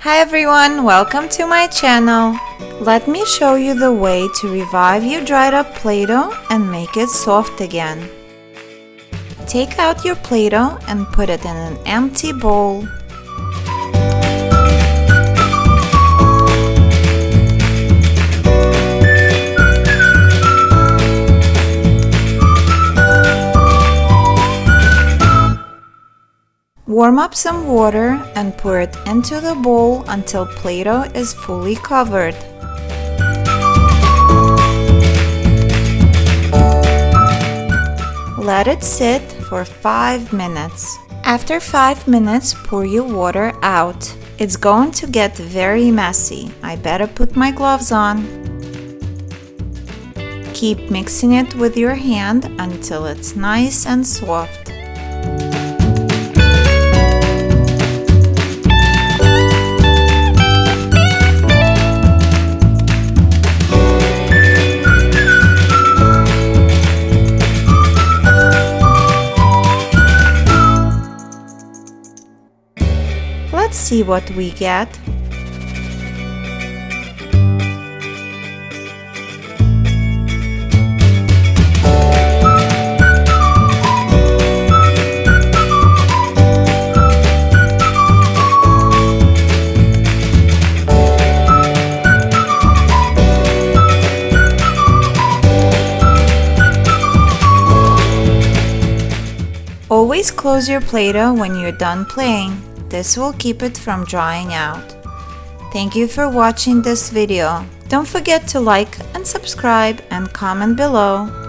Hi everyone, welcome to my channel. Let me show you the way to revive your dried up Play-Doh and make it soft again. Take out your Play-Doh and put it in an empty bowl. Warm up some water and pour it into the bowl until Play-Doh is fully covered. Let it sit for 5 minutes. After 5 minutes, pour your water out. It's going to get very messy. I better put my gloves on. Keep mixing it with your hand until it's nice and soft. Let's see what we get. Always close your Play-Doh when you're done playing. This will keep it from drying out. Thank you for watching this video. Don't forget to like and subscribe and comment below.